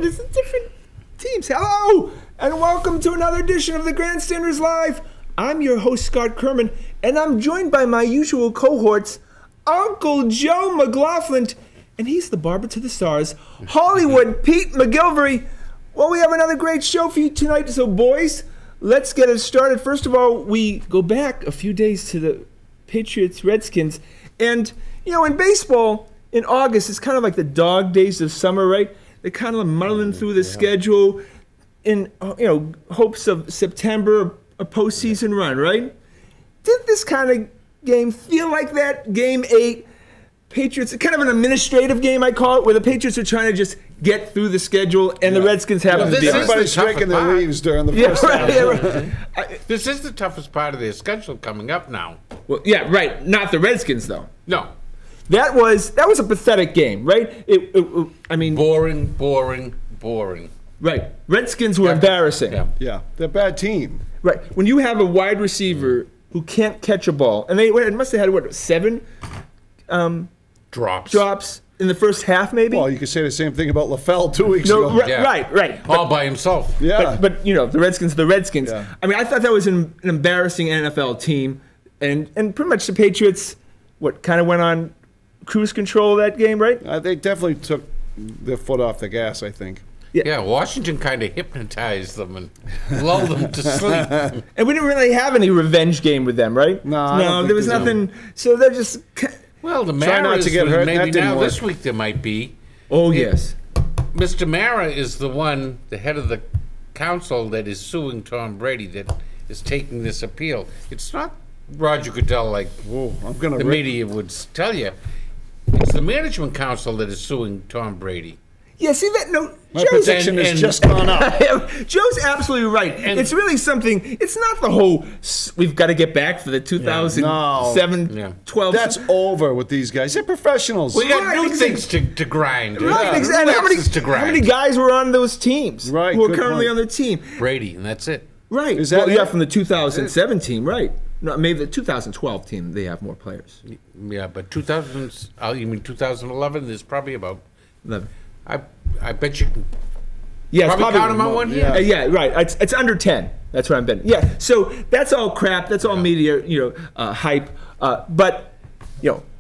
it. It's different teams. Hello, and welcome to another edition of the Grandstanders Live. I'm your host, Scott Kerman, and I'm joined by my usual cohorts, Uncle Joe McLaughlin, and he's the barber to the stars, Hollywood Pete McGilvery. Well, we have another great show for you tonight, so boys, let's get it started. First of all, we go back a few days to the Patriots-Redskins, and, you know, in baseball, in August, it's kind of like the dog days of summer, right? They're kind of muddling through the schedule in, hopes of September, a postseason run, right? Did this kind of game feel like that? Game 8, Patriots, kind of an administrative game, I call it, where the Patriots are trying to just get through the schedule, and the Redskins happen to be. Everybody's striking their leaves during the first half. This is the toughest part of their schedule coming up now. Well, yeah, right. Not the Redskins, though. No. That was a pathetic game, right? I mean, boring. Right. Redskins were embarrassing. Yeah, they're a bad team. Right. When you have a wide receiver who can't catch a ball, and they must have had, 7 drops in the first half, maybe? Well, you could say the same thing about LaFell 2 weeks ago. Right. All by himself. Yeah. But the Redskins are the Redskins. Yeah. I mean, I thought that was an embarrassing NFL team, and pretty much the Patriots, kind of went on cruise control that game, right? They definitely took their foot off the gas, I think. Yeah, Washington kind of hypnotized them and lulled them to sleep. And we didn't really have any revenge game with them, right? No, there was nothing. So they're just. Well, the Try not Maras, to get hurt, maybe that didn't now work. this week there might be. Oh, yes. Mr. Mara is the head of the council that is suing Tom Brady, that is taking this appeal. It's not Roger Goodell like the media would tell you. It's the management council that is suing Tom Brady. Yeah, see that? No, my prediction has just gone up. Joe's absolutely right. And it's really something. It's not the whole. We've got to get back for the 2007, 12. That's over with these guys. They're professionals. We got new things to grind. Right, exactly. How many guys were on those teams? Right, who are currently on the team? Brady, and that's it. Right. Is that from the 2007 team, right? No, maybe the 2012 team. They have more players. Yeah, but 2011? There's probably about 11. I bet you can. Yeah, probably count them on one hand. Yeah, right. It's under 10. That's what I'm betting. Yeah, so that's all crap. That's all media, hype. But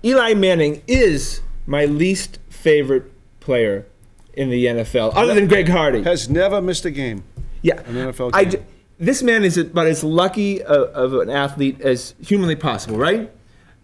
Eli Manning is my least favorite player in the NFL, other than Greg Hardy. Has never missed a game. Yeah, an NFL game. This man is about as lucky of an athlete as humanly possible, right?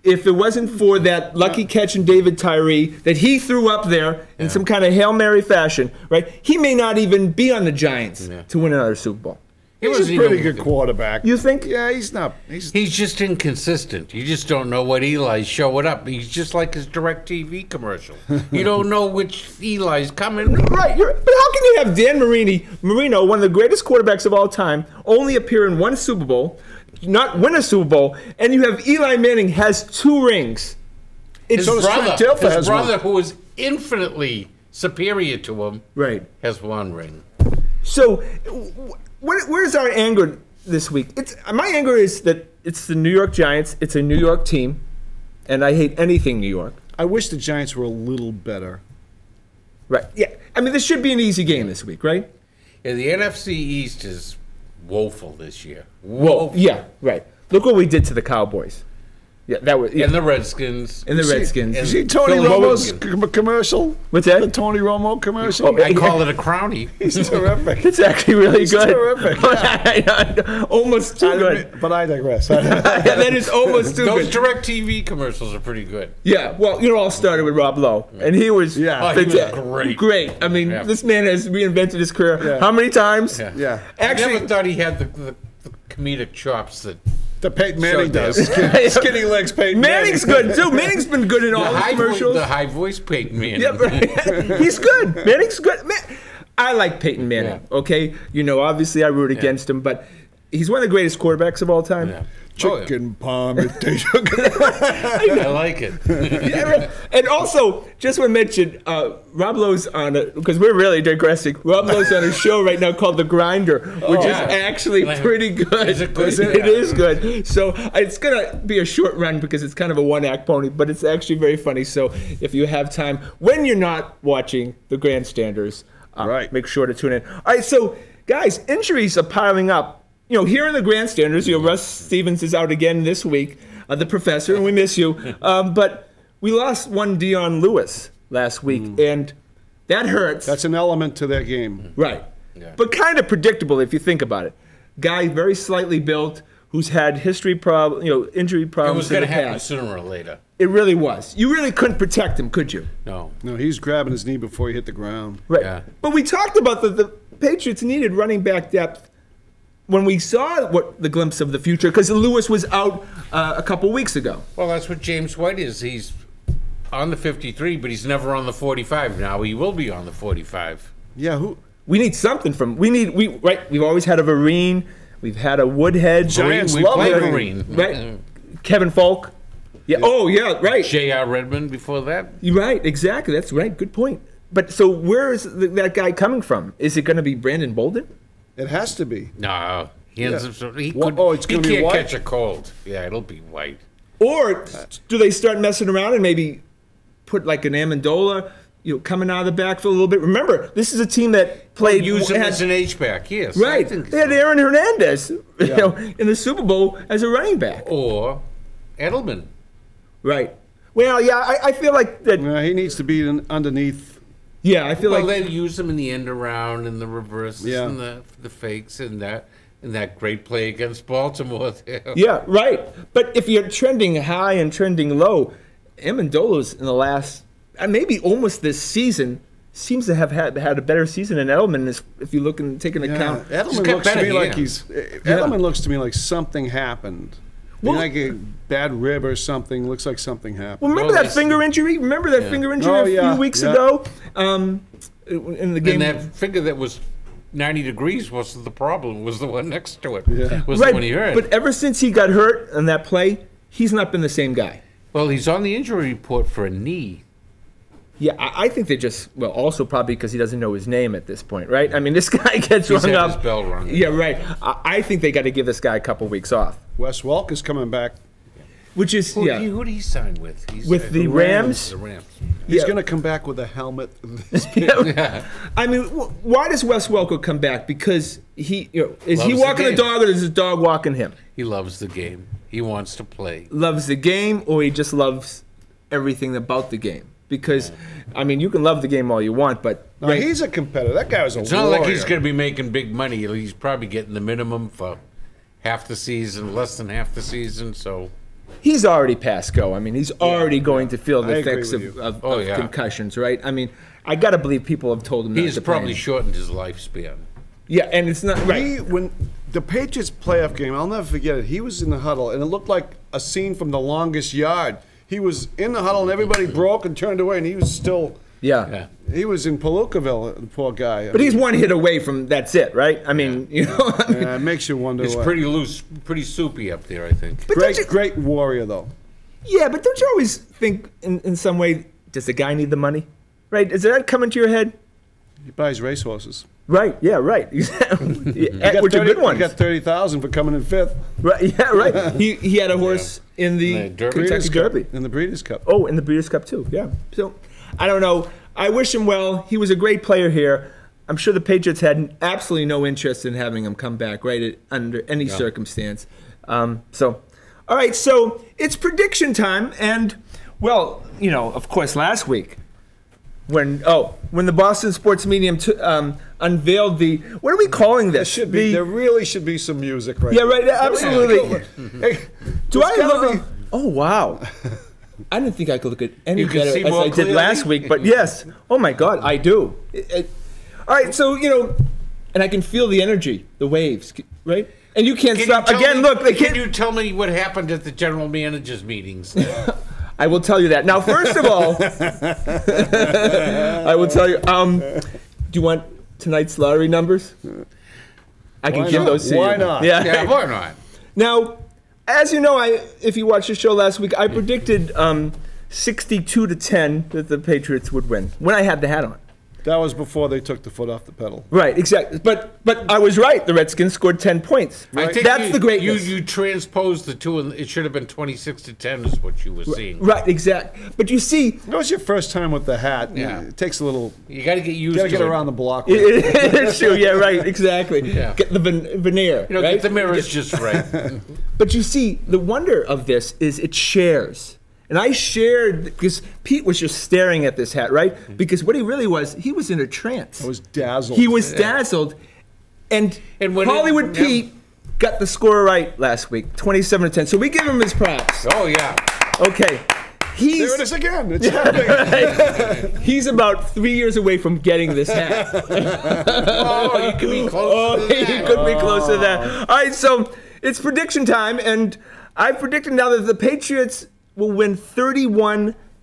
If it wasn't for that lucky catch in David Tyree that he threw up there in some kind of Hail Mary fashion, right? He may not even be on the Giants to win another Super Bowl. He's a pretty good quarterback. You think? Yeah, he's not. He's just inconsistent. You just don't know what Eli's showing up. He's just like his DirecTV commercial. You don't know which Eli's coming. Right. But how can you have Dan Marino, one of the greatest quarterbacks of all time, only appear in one Super Bowl, not win a Super Bowl, and you have Eli Manning has 2 rings? His brother, who is infinitely superior to him, has 1 ring. So, where's our anger this week? My anger is that it's the New York Giants. It's a New York team, and I hate anything New York. I wish the Giants were a little better. Right. Yeah. I mean, this should be an easy game this week, right? Yeah, the NFC East is woeful this year. Woeful. Yeah, right. Look what we did to the Cowboys. Yeah, that was. Yeah. And the Redskins. You see Tony Romo's commercial? What's that? The Tony Romo commercial? I call it a crownie. He's terrific. It's actually really good. Terrific. Yeah. Almost too good. But I digress. That is almost too good. Those DirecTV commercials are pretty good. Yeah, well, it all started with Rob Lowe, and he was, he was great. Great. I mean, this man has reinvented his career how many times? Yeah. Actually, I never thought he had the comedic chops that Peyton Manning does. Skinny legs Peyton Manning's good, too. Manning's been good in all the commercials. The high voice Peyton Manning. Yeah, right. He's good. Manning's good. I like Peyton Manning, okay? Obviously I root against him, but he's one of the greatest quarterbers of all time. Yeah. Chicken palm. I like it. Yeah, and also, just want to mention, Rob Lowe's on because we're really digressing. Rob Lowe's on a show right now called The Grinder, which is actually pretty good. Is it good? It is good. So it's going to be a short run because it's kind of a one-act pony, but it's actually very funny. So if you have time, when you're not watching The Grandstanders, Right. Make sure to tune in. All right, so guys, injuries are piling up. You know, here in the Grandstanders, Russ Stevens is out again this week, the professor, and we miss you. But we lost one Dion Lewis last week, and that hurts. That's an element to their game. Right. Yeah. But kind of predictable if you think about it. Guy very slightly built, who's had injury problems. It was going to happen sooner or later. It really was. You really couldn't protect him, could you? No. No, he's grabbing his knee before he hit the ground. Right. Yeah. But we talked about the Patriots needed running back depth when we saw the glimpse of the future, because Lewis was out a couple weeks ago. Well, that's what James White is. He's on the 53, but he's never on the 45. Now he will be on the 45. Yeah, who? We need something from. We've always had a Vereen. We've had a Woodhead. Giants we love played Vereen. Vereen. Right. Kevin Falk. Yeah. Oh, yeah. Right. J.R. Redmond before that. You're right. Exactly. That's right. Good point. But so where is that guy coming from? Is it going to be Brandon Bolden? It has to be. No. He ends up. He it's going to be can't White? catch a cold. Yeah, it'll be White. Or do they start messing around and maybe put like an Amendola, coming out of the backfield a little bit? Remember, this is a team that played. Use him as an H-back, yes. Right. They had Aaron Hernandez, in the Super Bowl as a running back. Or Edelman. Right. Well, yeah, I feel like that. He needs to be underneath. Yeah, I feel like they use him in the end around and the reverses and the fakes and that great play against Baltimore there. Yeah, right. But if you're trending high and trending low, Amendola's in the last, maybe almost this season, seems to have had a better season than Edelman. If you look and take into account, Edelman looks to me like Edelman looks to me like something happened. Well, like a bad rib or something. Looks like something happened. Well, remember that finger injury? Remember that finger injury a few weeks ago? In the game, and that finger that was 90 degrees wasn't the problem. It was the one next to it. Yeah. Was the one he hurt. But ever since he got hurt on that play, he's not been the same guy. Well, he's on the injury report for a knee. Yeah, I think they also probably because he doesn't know his name at this point, right? I mean, this guy gets rung up. His bell rung. Yeah, right. I think they got to give this guy a couple weeks off. Wes Welk is coming back. Which is, who did he sign with? With the Rams? The Rams. He's going to come back with a helmet. I mean, why does Wes Welker come back? Because is he walking the dog or is the dog walking him? He loves the game. He wants to play. Loves the game, or he just loves everything about the game? Because, I mean, you can love the game all you want, but... No, he's a competitor. That guy was a warrior. It's not like he's going to be making big money. He's probably getting the minimum for half the season, less than half the season, so... He's already past go. I mean, he's already going to feel the effects of concussions, right? I mean, I got to believe people have told him he's probably shortened his lifespan. Yeah, and it's not... Right. When the Patriots playoff game, I'll never forget it, he was in the huddle, and it looked like a scene from The Longest Yard. He was in the huddle, and everybody broke and turned away, and he was still... Yeah. He was in Palookaville, the poor guy. But he's one hit away from that's it, right? I mean, it makes you wonder. It's pretty loose, pretty soupy up there, I think. But great warrior, though. Yeah, but don't you always think in some way, does the guy need the money? Right? Does that come into your head? He buys racehorses. Right, yeah, right. Exactly. Which are good ones. He got $30,000 for coming in fifth. Right, yeah, right. He had a horse in the Kentucky Derby. In the Breeders' Cup. Oh, in the Breeders' Cup, too, yeah. So, I don't know. I wish him well. He was a great player here. I'm sure the Patriots had absolutely no interest in having him come back, right, under any circumstance. All right, so it's prediction time. And, well, of course, last week, when the Boston Sports Medium unveiled the, what are we calling this? There really should be some music right now. Yeah, right, absolutely. Oh, wow. I didn't think I could look at any better as I did last week, but yes. Oh, my God, I do. All right, so, and I can feel the energy, the waves, right? And you can't stop. Again, look. Can you tell me what happened at the general managers' meetings? I will tell you that. Now, first of all, I will tell you, do you want tonight's lottery numbers? I can give those to you. Why not? Yeah, why not? Now, as you know, if you watched the show last week, I predicted 62-10 that the Patriots would win when I had the hat on. That was before they took the foot off the pedal. Right, exactly. But I was right. The Redskins scored 10 points. I think That's the greatness. You transposed the two, and it should have been 26-10 is what you were seeing. Right, exactly. But you see, That was your first time with the hat. Yeah. It takes a little. You got to get used You to got to get it. around the block. with it. it's true. Yeah, right, exactly. Yeah. Get the veneer. You know, right? get the mirrors just right. But you see, the wonder of this is it shares. And I shared, because Pete was just staring at this hat, right? Because what he really was, he was in a trance. I was dazzled. He was dazzled. And when Hollywood Pete got the score right last week, 27-10. So we give him his props. Oh, yeah. Okay. There it is again. It's happening. Right. He's about 3 years away from getting this hat. Oh, you could be close to He that. could be close to that. All right, so it's prediction time, and I've predicted now that the Patriots will win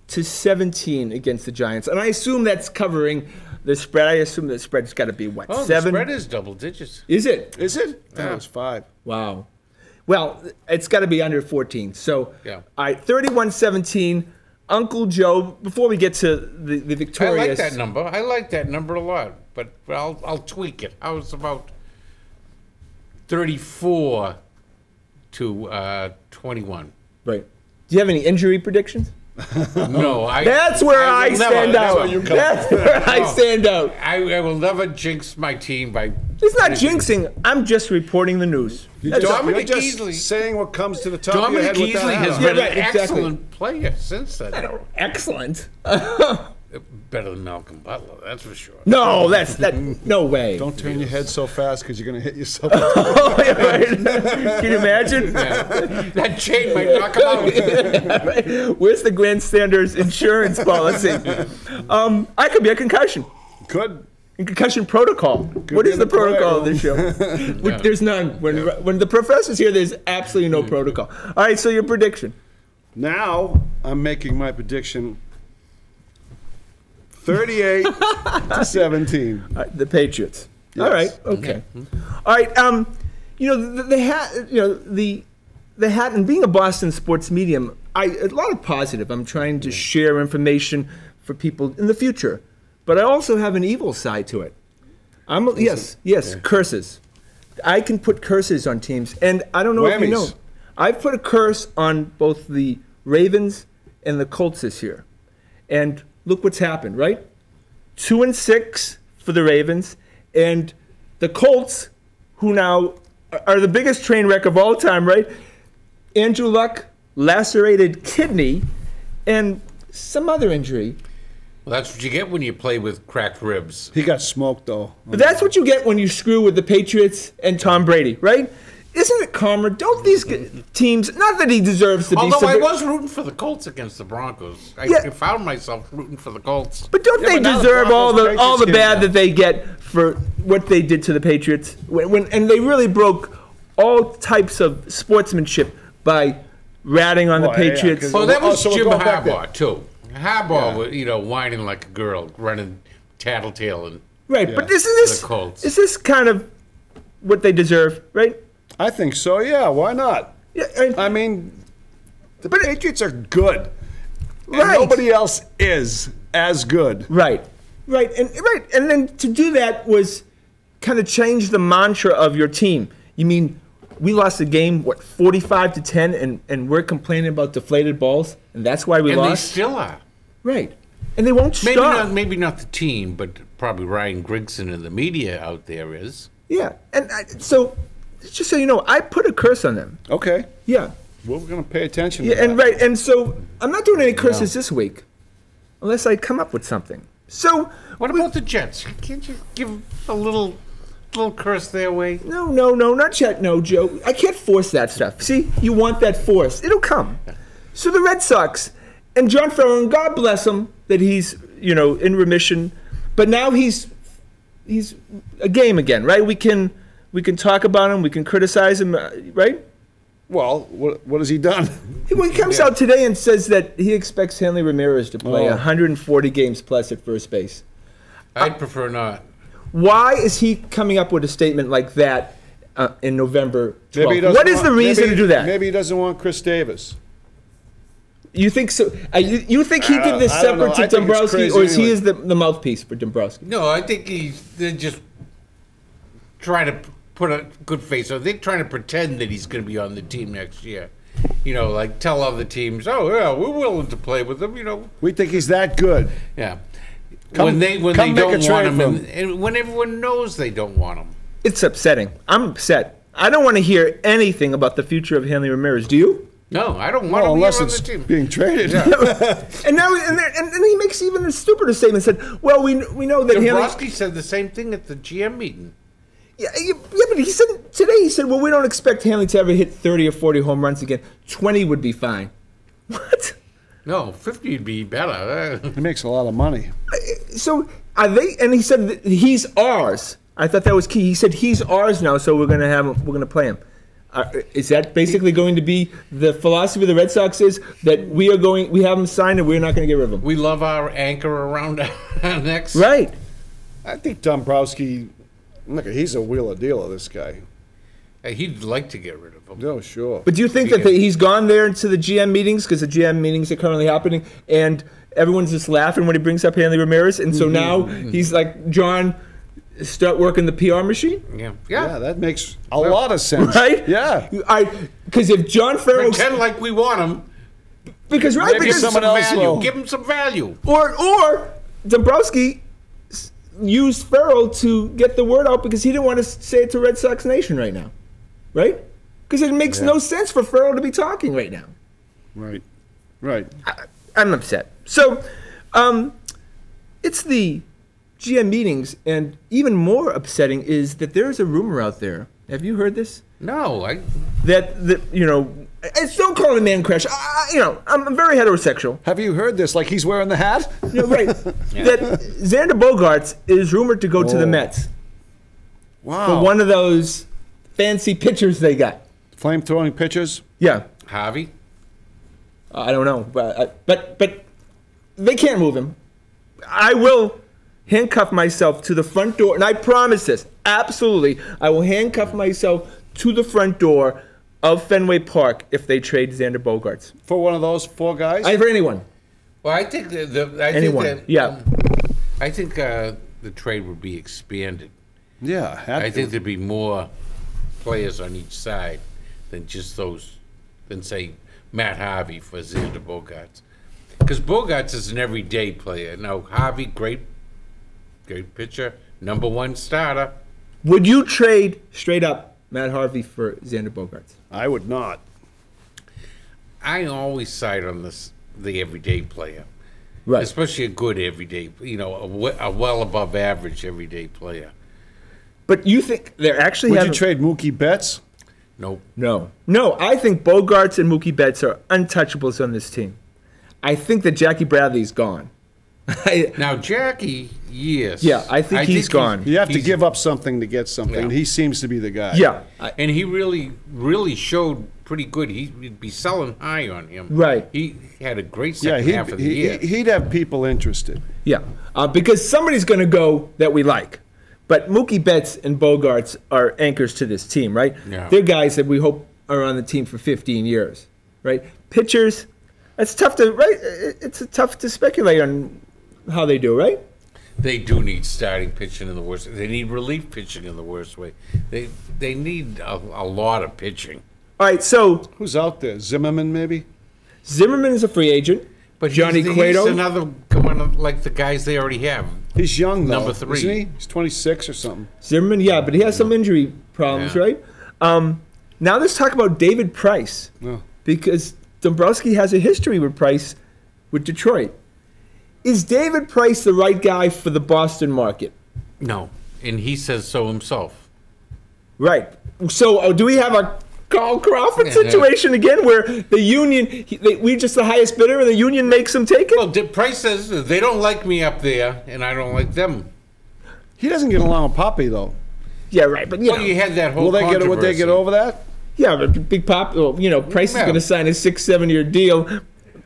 31-17 against the Giants, and I assume that's covering the spread. I assume the spread's got to be what, Oh, 7? the spread is double digits. Is it? Is it? That was 5. Wow. Well, it's got to be under 14. So, Yeah. all right, 31-17. Uncle Joe, before we get to the I victorious. like that number. I like that number a lot, but I'll tweak it. I was about 34 to 21. Right. Do you have any injury predictions? No, That's where I will stand never- out. where you come That's where I stand out. I will never jinx my team by. It's not jinxing. I'm just reporting the news. That's all. Dominic You're just Easley. saying what comes to the top of your Dominic head with Easley that hat has on. been Yeah, right, an exactly. excellent player since then. Excellent. Better than Malcolm Butler, that's for sure. No, no way. Don't turn your head so fast because you're going to hit yourself. Oh, yeah, right. Can you imagine? That chain might knock him out. Right. Where's the Grandstanders insurance policy? I could be a concussion. Good. Concussion protocol. What be is in the the prayer protocol of room. this show? There's none. When the professor's here, there's absolutely no protocol. All right, so your prediction. Now I'm making my prediction 38-17. All right, the Patriots. Yes. All right. Okay. All right. You know the hat. You know the hat. And being a Boston sports medium, a lot of positive. I'm trying to share information for people in the future, but I also have an evil side to it. Yes, curses. I can put curses on teams, and I don't know if you know. Whammies. I've put a curse on both the Ravens and the Colts this year, and look what's happened, right? 2-6 for the Ravens, and the Colts, who now are the biggest train wreck of all time, right? Andrew Luck, lacerated kidney, and some other injury. Well, that's what you get when you play with cracked ribs. He got smoked, though. But that's what you get when you screw with the Patriots and Tom Brady, right? Isn't it karma? Don't these teams, not that he deserves to Although be I was rooting for the Colts against the Broncos. I found myself rooting for the Colts. But don't they but now the deserve all Broncos the Patriots bad game that they get for what they did to the Patriots? And they really broke all types of sportsmanship by ratting on the Well, yeah, Patriots. 'cause- Well, that was so we're Jim going back Harbaugh, too. Harbaugh, Yeah. was, whining like a girl, running tattletale. And Right, Yeah. but is The Colts. this kind of what they deserve, right? I think so, yeah. Why not? Yeah, I mean, the Patriots are good. And Right. nobody else is as good. Right, and then to do that was kind of change the mantra of your team. You mean we lost the game 45-10, and we're complaining about deflated balls, and that's why we And they lost. still are. Right, and they won't stop. Maybe not the team, but probably Ryan Grigson and the media out there is. Yeah, and so just so you know, I put a curse on them. Okay. Yeah, Well, we're going to pay attention to yeah, and that. and so I'm not doing any curses this week, unless I come up with something. So What about the Jets? Can't you give a little curse their way? no, not yet, no, Joe. I can't force that stuff. See, you want that force, it'll come. So the Red Sox and John Farrell, and God bless him that he's in remission, but now he's a game again, right? We can talk about him, we can criticize him, right? Well, what has he done? He comes out today and says that he expects Hanley Ramirez to play 140 games plus at first base. I'd prefer not. Why is he coming up with a statement like that in November 12th? Maybe he doesn't What is the want- reason maybe- to do that? Maybe he doesn't want Chris Davis. You think so? You think he did this I don't know. separate to I think it's Dombrowski, crazy or is he anyway. is the mouthpiece for Dombrowski? No, I think they're just trying to put a good face on. They're trying to pretend that he's going to be on the team next year. You know, like tell other teams, oh yeah, we're willing to play with him. You know, We think he's that good. yeah. Come- when they come make don't a want trade him, for and when everyone knows they don't want him. It's upsetting. I'm upset. I don't want to hear anything about the future of Hanley Ramirez. Do you? No, I don't want Well, him unless here on it's the team. being traded. And now, and he makes even a stupider statement. Said, "Well, we know that Hanley." Dombrowski said the same thing at the GM meeting. Yeah, but he said today. He said, "Well, we don't expect Hanley to ever hit 30 or 40 home runs again. 20 would be fine." What? No, 50 would be better. He makes a lot of money. So are they? And he said that he's ours. I thought that was key. He said he's ours now, so we're gonna have him. We're gonna play him. Is that basically going to be the philosophy of the Red Sox? Is that we have him signed and we're not going to get rid of him? We love our anchor around our necks. Right. I think Dombrowski, look, he's a wheeler dealer, this guy. He'd like to get rid of him. No, sure. But do you think that he's gone there into the GM meetings, because the GM meetings are currently happening, and everyone's just laughing when he brings up Hanley Ramirez, and so now he's like, John, start working the PR machine? Yeah. Yeah, that makes a lot of sense. Right? Yeah. Because if John Farrell... Pretend like we want him. Because, right, Maybe because someone else Value. will. Give him some value. Or Dombrowski used Farrell to get the word out because he didn't want to say it to Red Sox Nation right now. Right? Because it makes no sense for Farrell to be talking right now. Right. Right. I'm upset. So, it's the GM meetings, and even more upsetting is that there is a rumor out there. Have you heard this? No, That it's don't call it a man crush. I'm very heterosexual. Have you heard this? Like he's wearing the hat? Right. That Xander Bogaerts is rumored to go to the Mets Wow. for one of those fancy pitchers they got. Flame-throwing pitchers? Yeah. Harvey. I don't know, but they can't move him. I will handcuff myself to the front door, and I promise this, absolutely, I will handcuff myself to the front door of Fenway Park if they trade Xander Bogaerts. For one of those four guys? For anyone. Well, I think Anyone. Yeah. I think the trade would be expanded. Yeah. I think there'd be more players on each side than just those, than say Matt Harvey for Xander Bogaerts. Because Bogaerts is an everyday player. Now, Harvey, great pitcher, #1 starter. Would you trade straight up Matt Harvey for Xander Bogaerts? I would not. I always side on the everyday player. Right. Especially a good everyday, a well above average everyday player. But you think they're actually Would you trade Mookie Betts? Nope. No, I think Bogaerts and Mookie Betts are untouchables on this team. I think that Jackie Bradley's gone. Now, Jackie, yes. Yeah, I think he's gone. You have to give up something to get something. Yeah. And he seems to be the guy. Yeah. And he really showed pretty good. He'd be selling high on him. Right. He had a great Yeah, second half of the year. he'd have people interested. Yeah, because somebody's going to go that we like. But Mookie Betts and Bogaerts are anchors to this team, right? Yeah. They're guys that we hope are on the team for 15 years, right? Pitchers, it's tough to It's tough to speculate on how they do, right? They do need starting pitching in the worst. They need relief pitching in the worst way. They need a lot of pitching. All right, so Who's out there? Zimmerman, maybe? Zimmerman is a free agent. But Johnny he's Cueto, another one like the guys they already have. He's young, though. Number 3. Isn't he? He's 26 or something. Zimmerman, yeah, but he has some injury problems, Yeah. right? Now let's talk about David Price, No. because Dombrowski has a history with Price with Detroit. Is David Price the right guy for the Boston market? No, and he says so himself. Right. So do we have a Carl Crawford Yeah. situation again, where the union, we're just the highest bidder, and the union makes them take it? Well, Price says they don't like me up there, and I don't like them. He doesn't get along with Poppy, though. Yeah, right. But Well, you had that whole Would they get controversy. over that? yeah, but Big Pop, Price is Yeah. going to sign a 6-7 year deal.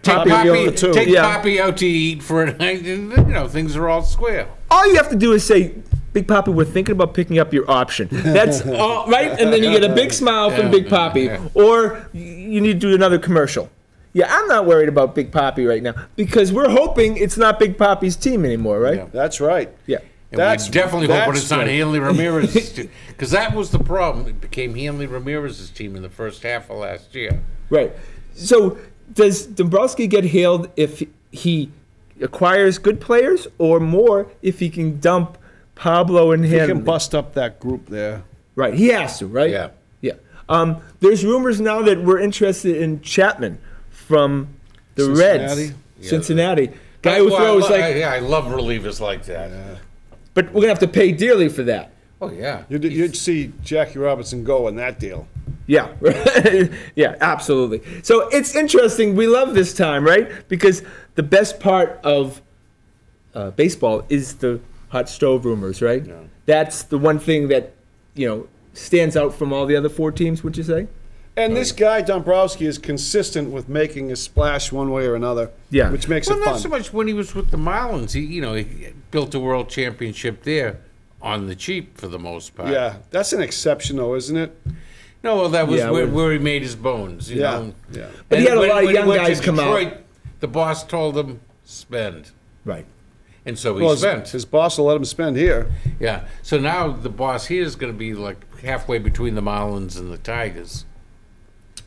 Take Poppy Poppy, over two. take Yeah. Poppy out to eat for a night, and things are all square. All you have to do is say, Big Poppy, we're thinking about picking up your option. That's all, right? And then you get a big smile from Yeah, Big Poppy. yeah. Or you need to do another commercial. Yeah, I'm not worried about Big Papi right now because we're hoping it's not Big Papi's team anymore, right? Yeah. That's right. Yeah. And we definitely hope it's not Hanley Ramirez's team. Because that was the problem. It became Hanley Ramirez's team in the first half of last year. Right. So does Dombrowski get hailed if he acquires good players or more if he can dump Pablo and Hanley? He can bust up that group there. Right. He has to, right? Yeah. Yeah. There's rumors now that we're interested in Chapman from the Cincinnati? Reds. Cincinnati. Guy who throws I love relievers like that. But we're going to have to pay dearly for that. Oh, yeah. You'd see Jackie Robinson go in that deal. Yeah. Yeah, absolutely. So it's interesting. We love this time, right? Because the best part of baseball is the hot stove rumors, right? Yeah. That's the one thing that, stands out from all the other 4 teams, would you say? And this guy, Dombrowski, is consistent with making a splash one way or another, Yeah. which makes Well, it fun. not so much when he was with the Marlins. He built a world championship there on the cheap for the most part. Yeah, that's an exception, though, isn't it? No, well, that was Yeah, where he made his bones. You know? yeah. But he had a lot of when he young went to guys come out. Detroit, the boss told him, spend. Right. And so he Well, spent. his boss will let him spend here. Yeah. So now the boss here is going to be like halfway between the Marlins and the Tigers.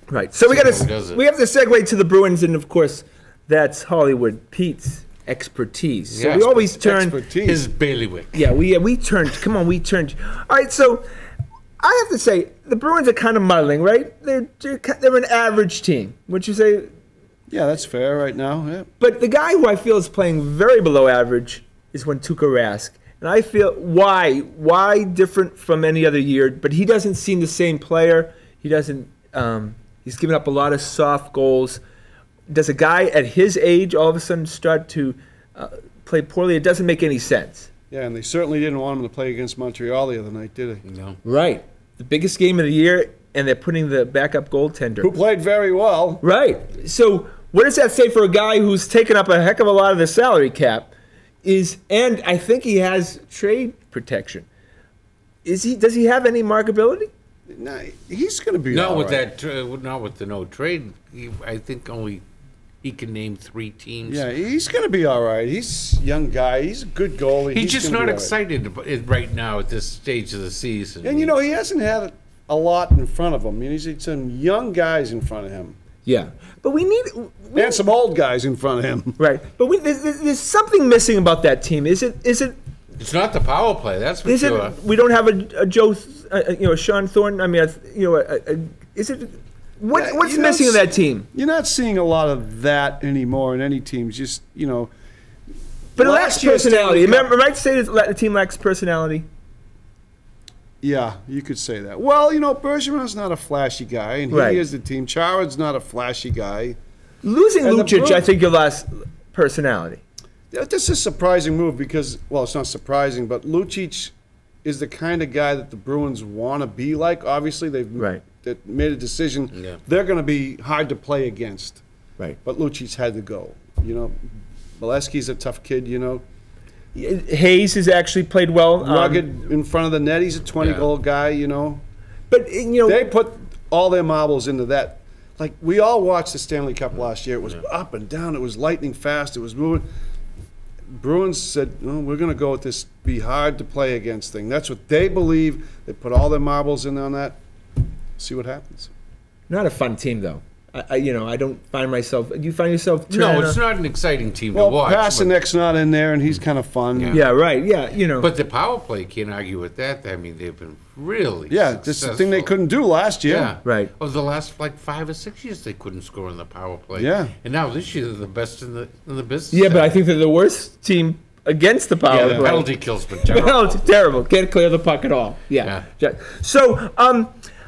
Right. So we So got who does to it? we have to segue to the Bruins, and of course, that's Hollywood Pete's expertise. So Yeah, we always turn. Expertise. His bailiwick. Yeah, we turned. Come on, we turned. All right, so I have to say the Bruins are kind of muddling, right? They're an average team. Would you say? Yeah, that's fair right now. Yeah. But the guy who I feel is playing very below average is when Tuukka Rask. And I feel why different from any other year, but he doesn't seem the same player. He doesn't he's given up a lot of soft goals. Does a guy at his age all of a sudden start to play poorly? It doesn't make any sense. Yeah, and they certainly didn't want him to play against Montreal the other night, did they? No. Right. The biggest game of the year, and they're putting the backup goaltender. Who played very well. Right. So what does that say for a guy who's taken up a heck of a lot of the salary cap? And I think he has trade protection. Does he have any marketability? No, he's going to be Not all with right. that. Not with the no trade. I think only he can name 3 teams. Yeah, he's going to be all right. He's a young guy. He's a good goalie. He's just gonna not be all right. excited right now at this stage of the season. And, he hasn't had a lot in front of him. I mean, he's had some young guys in front of him. Yeah. But we need... And some old guys in front of him. Right. But there's something missing about that team. Is it... It's not the power play, that's for Is sure. it? We don't have a Joe, Sean Thornton. I mean, is it? What's you're missing in that team? You're not seeing a lot of that anymore in any teams. Just But it lacks last year's personality. Stanley Cup- Am I right to say that the team lacks personality? Yeah, you could say that. Well, Bergeron's not a flashy guy, and Right. he is the team. Charad's not a flashy guy. Losing And the Lucic, I Bruins- think you lost personality. Yeah, this is a surprising move because, well, it's not surprising, but Lucic is the kind of guy that the Bruins want to be like. Obviously, they've made a decision. Yeah. They're going to be hard to play against. Right. But Lucic had to go. Molesky's a tough kid, Hayes has actually played well. Rugged in front of the net. He's a 20-goal guy, But They put all their marbles into that. Like, we all watched the Stanley Cup last year. It was up and down. It was lightning fast. It was moving. Bruins said, we're going to go with this be hard to play against thing. That's what they believe. They put all their marbles in on that. See what happens. not a fun team though. I don't find myself. Do you find yourself? No, it's not an exciting team to Well, watch. Pasternak not in there, and he's kind of fun. Yeah. Yeah, right. Yeah, But the power play, can't argue with that. I mean, they've been really That's the thing they successful. couldn't do last year. Yeah. Right. Over the last 5 or 6 years, they couldn't score in the power play. Yeah. And now this year, they're the best in the business. Yeah, but I think they're the worst team against the power the play. penalty kill's been terrible. Penalty, terrible. Can't clear the puck at all. Yeah. So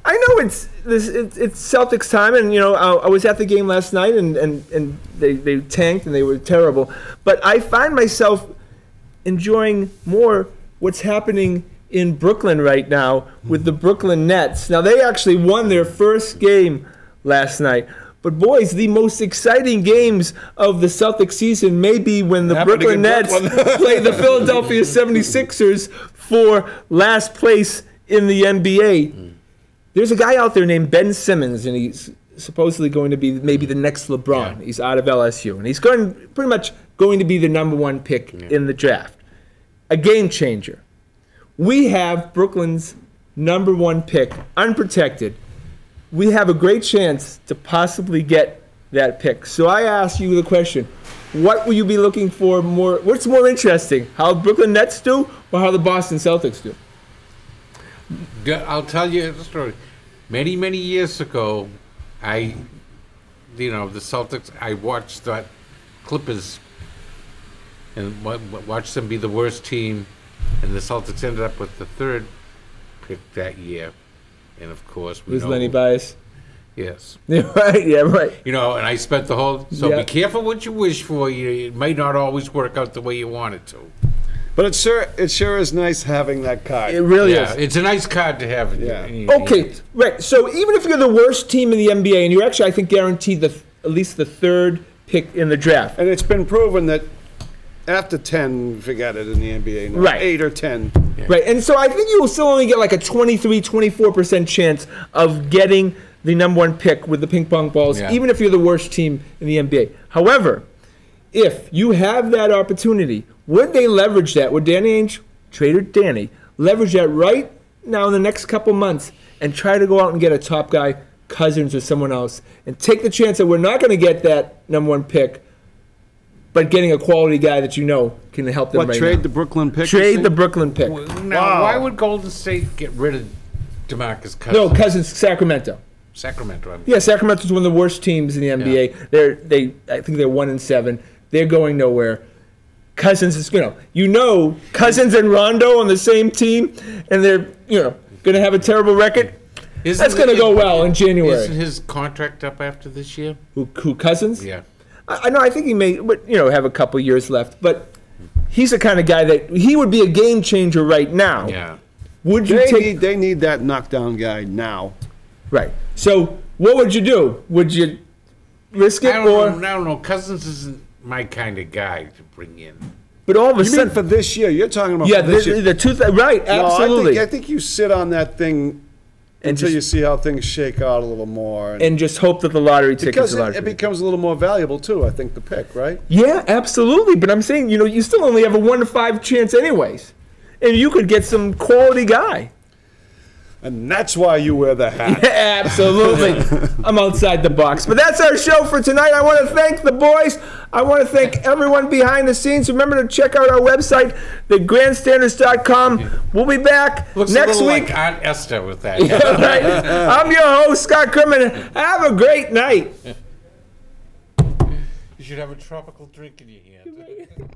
I know it's Celtics time, and I was at the game last night, and they tanked and they were terrible. But I find myself enjoying more what's happening in Brooklyn right now with the Brooklyn Nets. Now they actually won their first game last night. But boys, the most exciting games of the Celtics season may be when the Happening Brooklyn in Nets Brooklyn. play the Philadelphia 76ers for last place in the NBA. There's a guy out there named Ben Simmons, and he's supposedly going to be maybe the next LeBron. Yeah. He's out of LSU, and he's pretty much going to be the number one pick in the draft. A game changer. We have Brooklyn's number one pick, unprotected. We have a great chance to possibly get that pick. So I ask you the question, what will you be looking for more? What's more interesting, how Brooklyn Nets do or how the Boston Celtics do? I'll tell you a story. Many, many years ago, the Celtics, I watched that Clippers and watched them be the worst team, and the Celtics ended up with the third pick that year. And of course, we Was know Lenny biased? Yes. Yeah, right. Yeah, right. And I spent the whole. So Yeah. be careful what you wish for. It might not always work out the way you want it to. But it sure is nice having that card. It really Yeah, is. it's a nice card to have. Okay, right. So even if you're the worst team in the NBA, and you're actually, I think, guaranteed at least the third pick in the draft. And it's been proven that after 10, forget it in the NBA. Now. Right. 8 or 10. Yeah. Right, and so I think you will still only get like a 23-24% chance of getting the number one pick with the ping pong balls, Yeah. even if you're the worst team in the NBA. However, if you have that opportunity, would they leverage that? Would Danny Ainge, Trader Danny, leverage that right now in the next couple months and try to go out and get a top guy, Cousins or someone else, and take the chance that we're not going to get that number one pick, but getting a quality guy that can help them What, right trade now. the Brooklyn pick? Trade the Brooklyn pick. Now, Wow. why would Golden State get rid of DeMarcus Cousins? No, Cousins, Sacramento. Sacramento. I mean. Yeah, Sacramento's one of the worst teams in the NBA. I think they're 1-7. They're going nowhere. Cousins is Cousins and Rondo on the same team, and they're going to have a terrible record. That's going to go well in January. Isn't his contract up after this year? Who Cousins? Yeah. I know. I think he may, have a couple years left. But he's the kind of guy that he would be a game changer right now. Yeah. Would you They need that knockdown guy now. Right. So what would you do? Would you risk it I don't know. Cousins isn't my kind of guy to bring in. But all of a You mean sudden, for this year? You're talking about yeah, for this year. right, absolutely. I think you sit on that thing And until just- you see how things shake out a little more. and just hope that the lottery tickets because are larger. it becomes a little more valuable too, I think, the pick, right? Yeah, absolutely. But I'm saying, you still only have a 1 to 5 chance anyways. And you could get some quality guy. And that's why you wear the hat. Absolutely. I'm outside the box. But that's our show for tonight. I want to thank the boys. I want to thank everyone behind the scenes. Remember to check out our website, thegrandstanders.com. We'll be back Looks next a little week. like Aunt Esther with that. Right? I'm your host, Scott Kerman. Have a great night. You should have a tropical drink in your hand.